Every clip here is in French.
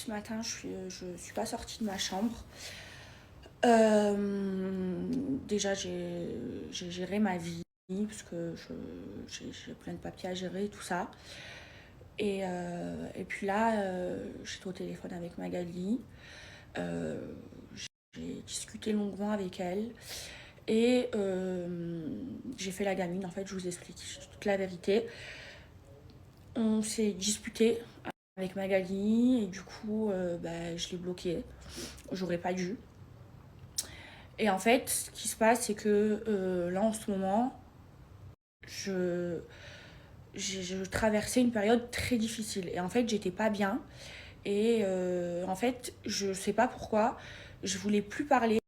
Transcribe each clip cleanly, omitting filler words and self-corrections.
ce matin, je suis pas sortie de ma chambre. Déjà, j'ai géré ma vie parce que j'ai plein de papiers à gérer, tout ça. Et puis là, j'étais au téléphone avec Magali. Euh, j'ai discuté longuement avec elle. Et j'ai fait la gamine, en fait, je vous explique toute la vérité. On s'est disputé avec Magali et du coup, je l'ai bloquée. J'aurais pas dû. Et en fait, ce qui se passe, c'est que là, en ce moment, je, je traversais une période très difficile. Et en fait, j'étais pas bien. Et en fait, je sais pas pourquoi, je voulais plus parler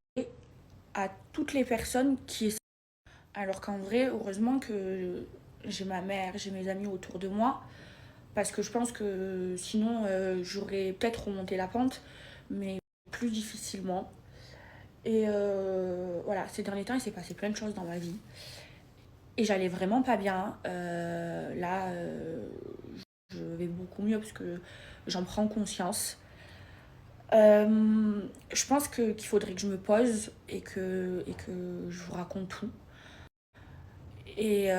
à toutes les personnes qui... Alors qu'en vrai, heureusement que j'ai ma mère, j'ai mes amis autour de moi. Parce que je pense que sinon, j'aurais peut-être remonté la pente, mais plus difficilement. Et voilà, ces derniers temps, il s'est passé plein de choses dans ma vie. Et j'allais vraiment pas bien. Là, je vais beaucoup mieux parce que j'en prends conscience. Je pense qu'il faudrait que je me pose et que je vous raconte tout. Et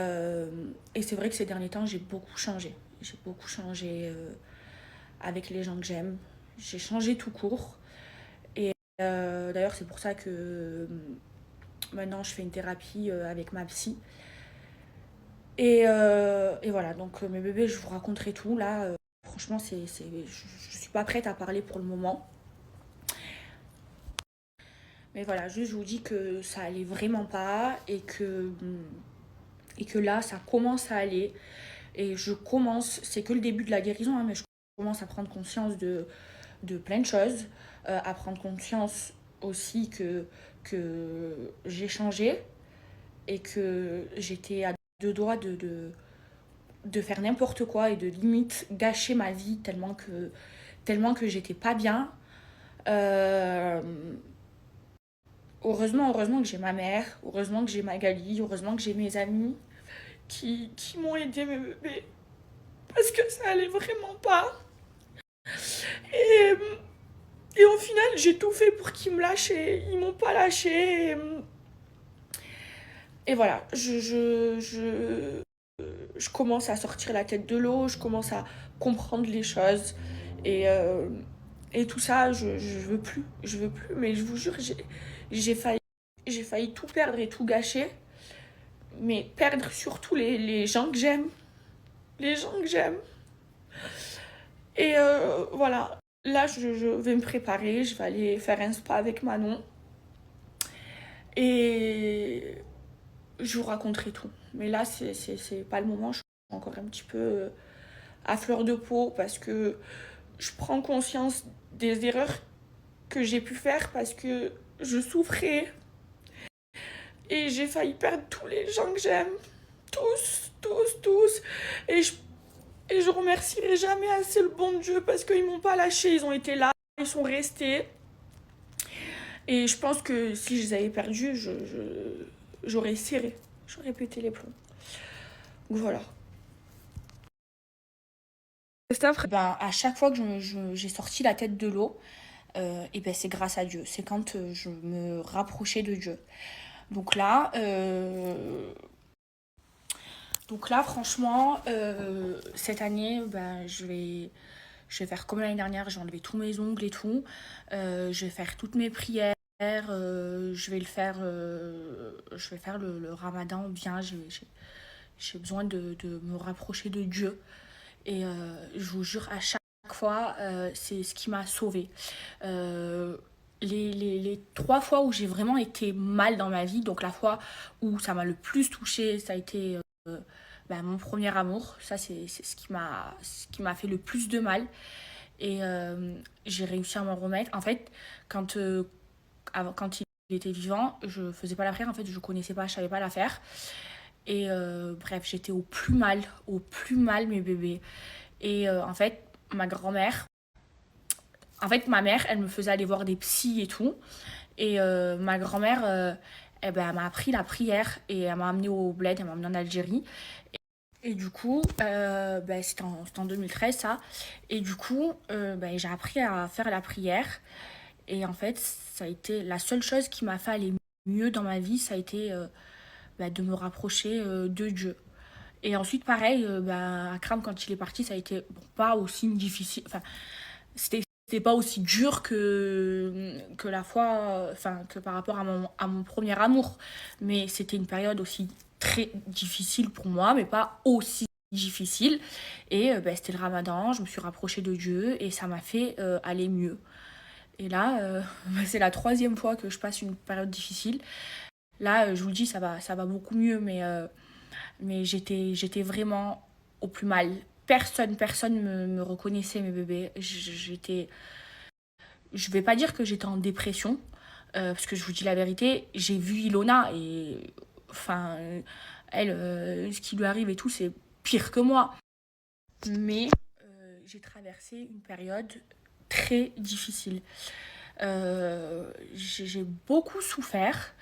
c'est vrai que ces derniers temps, j'ai beaucoup changé. J'ai beaucoup changé avec les gens que j'aime. J'ai changé tout court. Et d'ailleurs, c'est pour ça que maintenant, je fais une thérapie avec ma psy. Et voilà, donc mes bébés, je vous raconterai tout. Là, franchement, je suis pas prête à parler pour le moment. Mais voilà, juste je vous dis que ça allait vraiment pas et que là, ça commence à aller. Et c'est que le début de la guérison, hein, mais je commence à prendre conscience de plein de choses. À prendre conscience aussi que j'ai changé et que j'étais à deux doigts de faire n'importe quoi et de limite gâcher ma vie tellement que j'étais pas bien. Euh, heureusement que j'ai ma mère, heureusement que j'ai Magali, heureusement que j'ai mes amis qui m'ont aidé mes bébés parce que ça allait vraiment pas. Et, et au final, j'ai tout fait pour qu'ils me lâchent et ils m'ont pas lâché. Et voilà, je commence à sortir la tête de l'eau, je commence à comprendre les choses. Et, euh, et tout ça, je veux plus. Je veux plus, mais je vous jure, j'ai failli, j'ai failli tout perdre et tout gâcher. Mais perdre surtout les gens que j'aime. Les gens que j'aime. Et voilà, là, je vais me préparer. Je vais aller faire un spa avec Manon. Et je vous raconterai tout. Mais là, c'est pas le moment. Je suis encore un petit peu à fleur de peau parce que je prends conscience des erreurs que j'ai pu faire parce que je souffrais et j'ai failli perdre tous les gens que j'aime. Tous, tous, tous. Et je, et je remercierai jamais assez le bon Dieu parce qu'ils m'ont pas lâché. Ils ont été là, ils sont restés. Et je pense que si je les avais perdus, j'aurais serré. J'aurais pété les plombs. Donc voilà. Christophe, ben, à chaque fois que j'ai sorti la tête de l'eau, et ben c'est grâce à Dieu. C'est quand je me rapprochais de Dieu. Donc là, euh, donc là, franchement, cette année, ben, je vais faire comme l'année dernière. J'ai enlevé tous mes ongles et tout. Je vais faire toutes mes prières. Je vais faire le Ramadan bien. J'ai besoin de me rapprocher de Dieu. Et je vous jure, à chaque fois, c'est ce qui m'a sauvée. Euh, les trois fois où j'ai vraiment été mal dans ma vie, donc la fois où ça m'a le plus touchée, ça a été mon premier amour. Ça, c'est ce qui m'a fait le plus de mal. Et j'ai réussi à m'en remettre. En fait, quand il était vivant, je faisais pas la prière. En fait, je connaissais pas, je savais pas la faire. Et bref, j'étais au plus mal, mes bébés. Et en fait, ma grand-mère, en fait, ma mère, elle me faisait aller voir des psys et tout. Et ma grand-mère, eh ben, elle m'a appris la prière et elle m'a amenée au bled, elle m'a amenée en Algérie. Et du coup, c'était en 2013 ça. Et du coup, j'ai appris à faire la prière. Et en fait, ça a été la seule chose qui m'a fait aller mieux dans ma vie, ça a été de me rapprocher de Dieu. Et ensuite, pareil, Akram, quand il est parti, ça a été bon, pas aussi difficile. Enfin, c'était pas aussi dur que la fois, enfin, que par rapport à mon premier amour. Mais c'était une période aussi très difficile pour moi, mais pas aussi difficile. Et c'était le ramadan, je me suis rapprochée de Dieu et ça m'a fait aller mieux. Et là, c'est la troisième fois que je passe une période difficile. Là, je vous le dis, ça va beaucoup mieux, mais j'étais vraiment au plus mal. Personne me reconnaissait, mes bébés. Je vais pas dire que j'étais en dépression, parce que je vous dis la vérité, j'ai vu Ilona et, enfin, elle, ce qui lui arrive et tout, c'est pire que moi. Mais j'ai traversé une période très difficile. J'ai beaucoup souffert.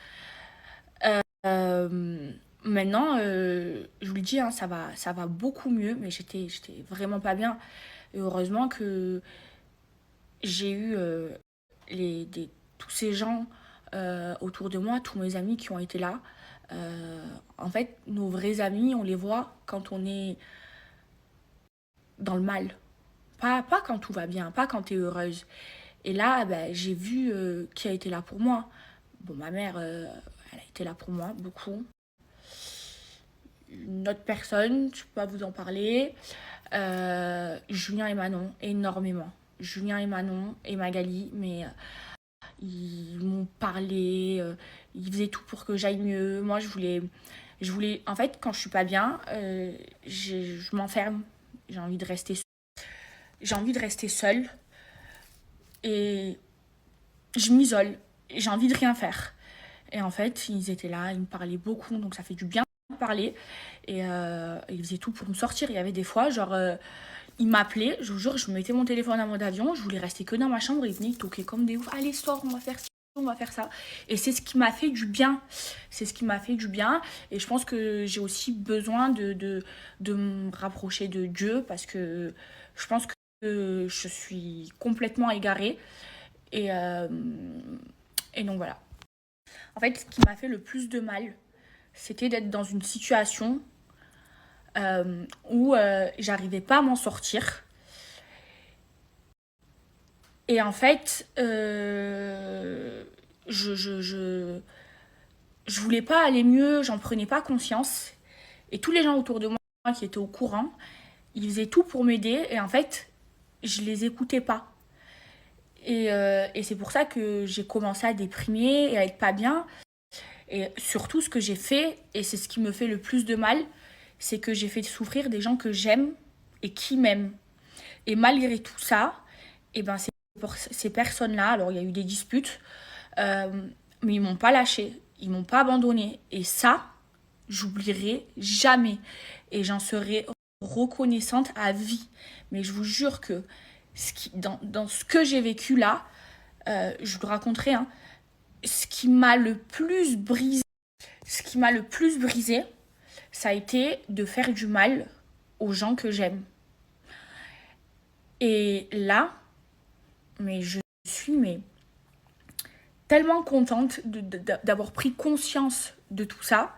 Euh, Maintenant, je vous le dis, hein, ça va beaucoup mieux, mais j'étais vraiment pas bien. Et heureusement que j'ai eu tous ces gens autour de moi, tous mes amis qui ont été là. En fait, nos vrais amis, on les voit quand on est dans le mal. Pas quand tout va bien, pas quand tu es heureuse. Et là, j'ai vu qui a été là pour moi. Bon, ma mère, elle a été là pour moi, beaucoup. Une autre personne, je peux pas vous en parler. Julien et Manon, énormément. Julien et Manon et Magali, mais ils m'ont parlé, ils faisaient tout pour que j'aille mieux. Moi, je voulais, en fait, quand je suis pas bien, je m'enferme. J'ai envie de rester, j'ai envie de rester seule et je m'isole. J'ai envie de rien faire. Et en fait, ils étaient là, ils me parlaient beaucoup, donc ça fait du bien de parler. Et ils faisaient tout pour me sortir. Il y avait des fois, genre, ils m'appelaient, je vous jure, je mettais mon téléphone en mode avion, je voulais rester que dans ma chambre, ils venaient, ils toquaient comme des oufs. Allez, sors, on va faire ci, on va faire ça. Et c'est ce qui m'a fait du bien. C'est ce qui m'a fait du bien. Et je pense que j'ai aussi besoin de me rapprocher de Dieu parce que je pense que je suis complètement égarée. Et, euh, et donc voilà. En fait, ce qui m'a fait le plus de mal, c'était d'être dans une situation où j'arrivais pas à m'en sortir. Et en fait, je voulais pas aller mieux, j'en prenais pas conscience. Et tous les gens autour de moi qui étaient au courant, ils faisaient tout pour m'aider. Et en fait, je les écoutais pas. Et c'est pour ça que j'ai commencé à déprimer et à être pas bien. Et surtout, ce que j'ai fait, et c'est ce qui me fait le plus de mal, c'est que j'ai fait souffrir des gens que j'aime et qui m'aiment. Et malgré tout ça, et ben pour ces personnes-là, alors il y a eu des disputes, mais ils m'ont pas lâché, ils m'ont pas abandonné. Et ça, j'oublierai jamais. Et j'en serai reconnaissante à vie. Mais je vous jure que dans ce que j'ai vécu là, je vous le raconterai, hein, ce qui m'a le plus brisé, ce qui m'a le plus brisé, ça a été de faire du mal aux gens que j'aime. Et là, mais je suis tellement contente d'avoir pris conscience de tout ça.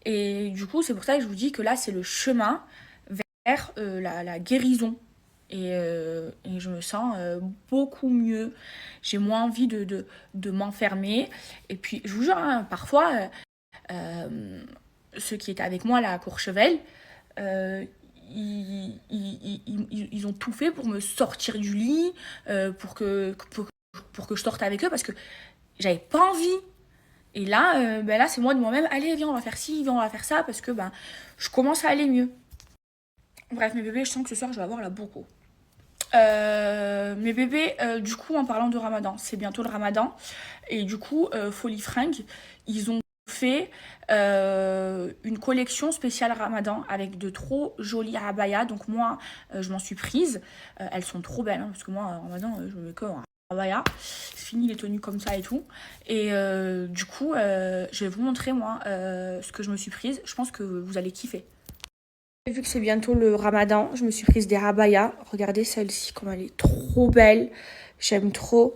Et du coup, c'est pour ça que je vous dis que là, c'est le chemin vers la guérison. Et je me sens beaucoup mieux. J'ai moins envie de m'enfermer. Et puis, je vous jure, hein, parfois, ceux qui étaient avec moi là à Courchevel, euh, ils ont tout fait pour me sortir du lit, pour que je sorte avec eux parce que j'avais pas envie. Et là, là c'est moi de moi-même, allez, viens, on va faire ci, viens, on va faire ça, parce que je commence à aller mieux. Bref, mes bébés, je sens que ce soir, je vais avoir la bourreau. Mes bébés, du coup, en parlant de Ramadan, c'est bientôt le Ramadan. Et du coup, Folie Fringue, ils ont fait une collection spéciale Ramadan avec de trop jolies abayas. Donc moi, je m'en suis prise. Elles sont trop belles, hein, parce que moi, en Ramadan, je me mets que en abaya. C'est fini les tenues comme ça et tout. Et du coup, je vais vous montrer, moi, ce que je me suis prise. Je pense que vous allez kiffer. Vu que c'est bientôt le ramadan, je me suis prise des rabayas. Regardez celle-ci, comme elle est trop belle. J'aime trop.